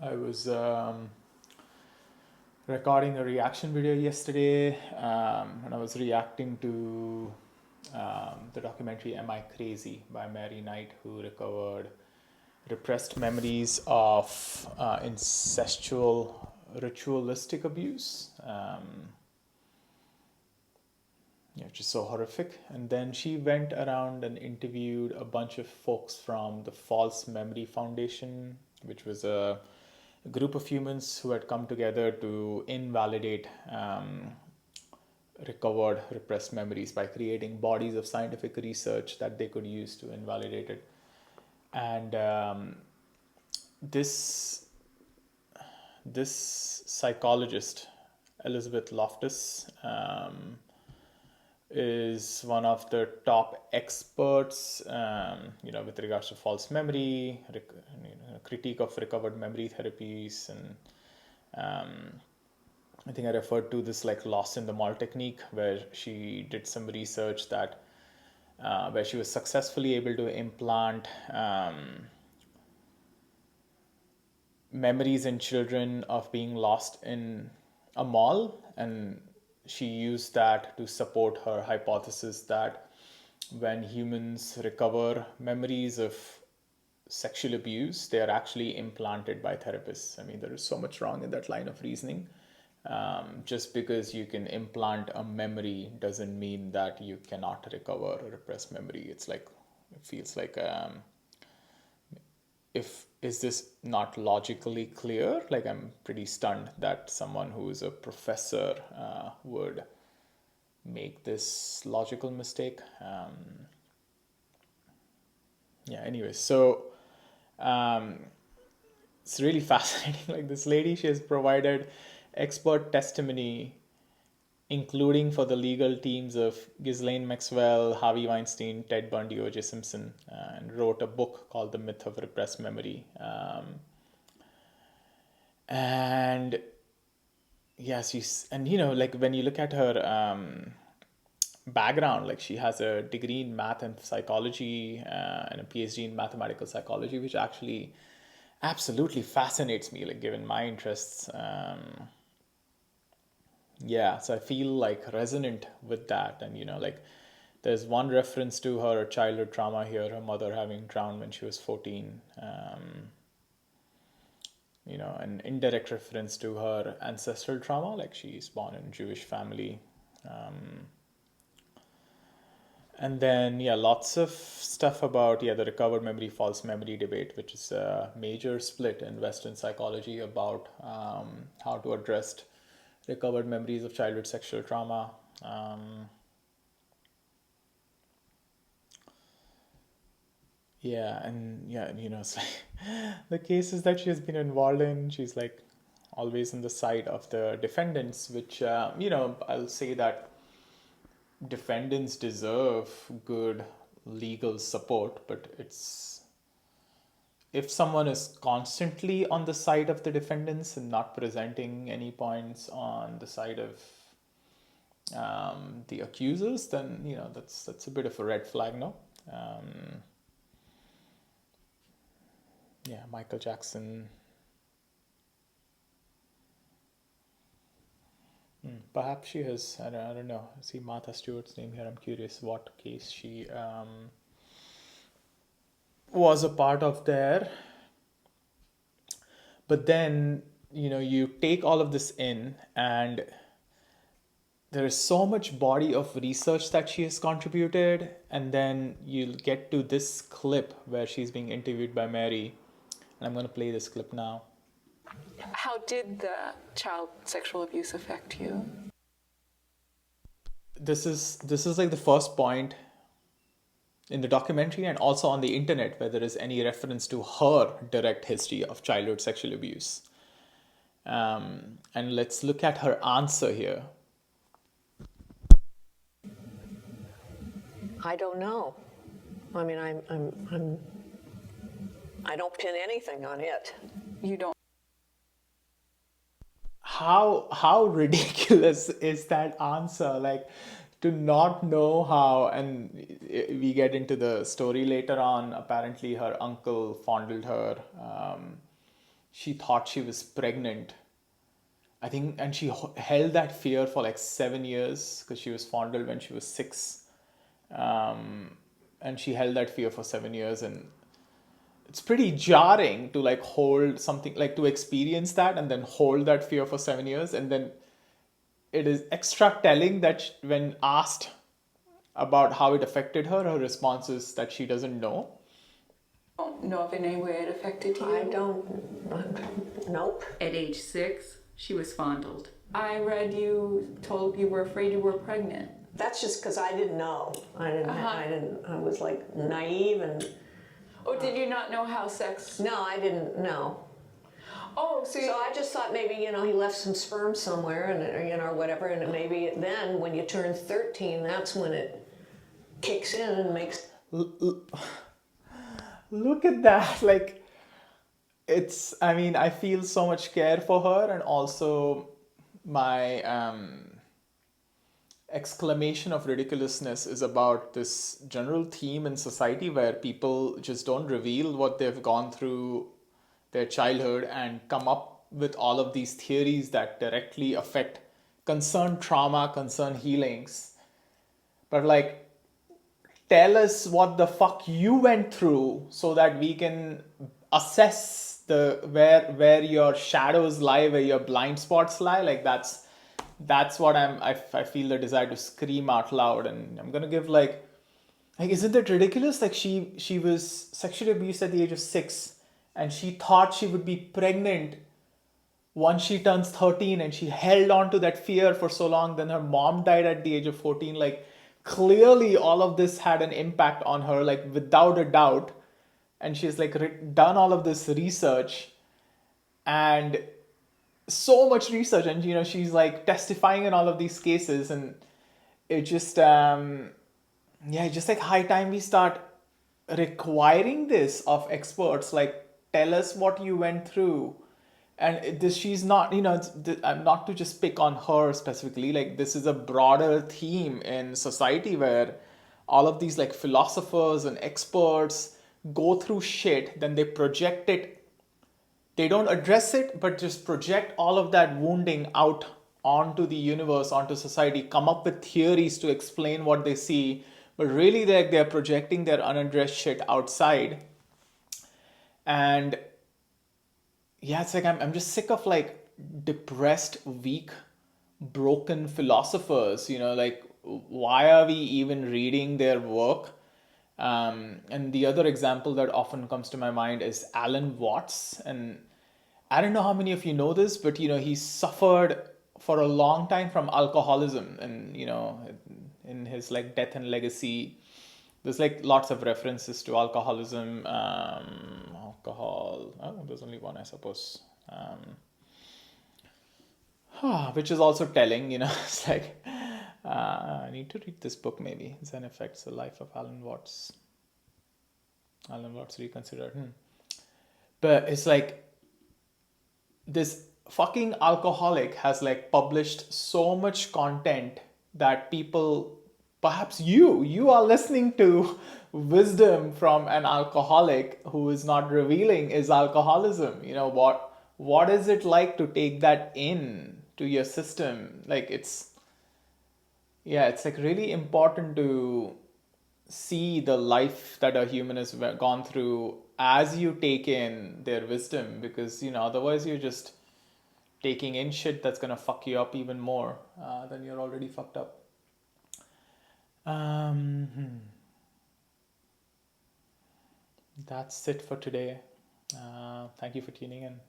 I was recording a reaction video yesterday, and I was reacting to the documentary Am I Crazy by Mary Knight, who recovered repressed memories of incestual ritualistic abuse. Which is so horrific. And then she went around and interviewed a bunch of folks from the False Memory Foundation, which was a group of humans who had come together to invalidate recovered repressed memories by creating bodies of scientific research that they could use to invalidate it. And this this psychologist, Elizabeth Loftus, is one of the top experts, with regards to false memory, critique of recovered memory therapies, and I think I referred to this like lost in the mall technique, where she did some research that where she was successfully able to implant memories in children of being lost in a mall, and she used that to support her hypothesis that when humans recover memories of sexual abuse, they are actually implanted by therapists. I mean, there is so much wrong in that line of reasoning. Just because you can implant a memory doesn't mean that you cannot recover a repressed memory. It feels like if is this not logically clear? Like, I'm pretty stunned that someone who is a professor would make this logical mistake. Anyway, so it's really fascinating. Like, this lady, she has provided expert testimony, including for the legal teams of Ghislaine Maxwell, Harvey Weinstein, Ted Bundy, O.J. Simpson, and wrote a book called The Myth of Repressed Memory. And yes, and like when you look at her background, like she has a degree in math and psychology and a PhD in mathematical psychology, which actually absolutely fascinates me, like given my interests. So I feel like resonant with that. And like there's one reference to her childhood trauma here, her mother having drowned when she was 14. An indirect reference to her ancestral trauma, like she's born in a Jewish family. And then, lots of stuff about, the recovered memory, false memory debate, which is a major split in Western psychology about how to address recovered memories of childhood sexual trauma. It's like the cases that she has been involved in, she's like always on the side of the defendants, which, I'll say that defendants deserve good legal support, but it's if someone is constantly on the side of the defendants and not presenting any points on the side of the accusers, then that's a bit of a red flag, no? Michael Jackson. Perhaps she has. I don't know. I see Martha Stewart's name here. I'm curious what case she was a part of there. But then, you take all of this in, and there is so much body of research that she has contributed. And then you'll get to this clip where she's being interviewed by Mary. And I'm going to play this clip now. How did the child sexual abuse affect you? This is like the first point in the documentary and also on the internet where there is any reference to her direct history of childhood sexual abuse. And let's look at her answer here. I don't know. I mean, I don't pin anything on it. You don't. How ridiculous is that answer? Like, to not know how. And we get into the story later on. Apparently her uncle fondled her she thought she was pregnant. I think, and she held that fear for like 7 years because she was fondled when she was 6. And she held that fear for 7 years, and it's pretty jarring to like hold something, like to experience that and then hold that fear for 7 years. And then it is extra telling that when asked about how it affected her, her response is that she doesn't know. Don't know if in any way it affected you. I don't, nope. At age 6, she was fondled. I read you told you were afraid you were pregnant. That's just because I didn't know. I was like naive and, Oh, did you not know how sex? no, I didn't know. Oh, so, So I just thought maybe, he left some sperm somewhere and, or whatever, and maybe then when you turn 13, that's when it kicks in and makes... Look at that. Like, it's, I mean, I feel so much care for her, and also my exclamation of ridiculousness is about this general theme in society where people just don't reveal what they've gone through their childhood and come up with all of these theories that directly affect concerned trauma, concerned healings. But like, tell us what the fuck you went through so that we can assess the where your shadows lie, where your blind spots lie. Like that's what I feel the desire to scream out loud. And I'm gonna give like isn't that ridiculous? Like she was sexually abused at the age of 6, and she thought she would be pregnant once she turns 13, and she held on to that fear for so long. Then her mom died at the age of 14. Like, clearly all of this had an impact on her, like without a doubt. And she's like done all of this research, and so much research, and she's like testifying in all of these cases. And it just just like high time we start requiring this of experts. Like, tell us what you went through. And this, she's not, I'm not to just pick on her specifically. Like, this is a broader theme in society where all of these like philosophers and experts go through shit, then they project it. They don't address it, but just project all of that wounding out onto the universe, onto society, come up with theories to explain what they see. But really, they're projecting their unaddressed shit outside. And yeah, it's like I'm just sick of like depressed, weak, broken philosophers. Like, why are we even reading their work? And the other example that often comes to my mind is Alan Watts. And I don't know how many of you know this, but he suffered for a long time from alcoholism. And in his like Death and Legacy, there's like lots of references to alcoholism. There's only one, I suppose. Which is also telling. It's like, I need to read this book maybe. Zen Effects, The Life of Alan Watts. Alan Watts Reconsidered. But it's like, this fucking alcoholic has like published so much content that people, perhaps you are listening to wisdom from an alcoholic who is not revealing his alcoholism. What is it like to take that in to your system? Like, it's like really important to see the life that a human has gone through as you take in their wisdom, because otherwise you're just taking in shit that's gonna fuck you up even more than you're already fucked up. That's it for today. Thank you for tuning in.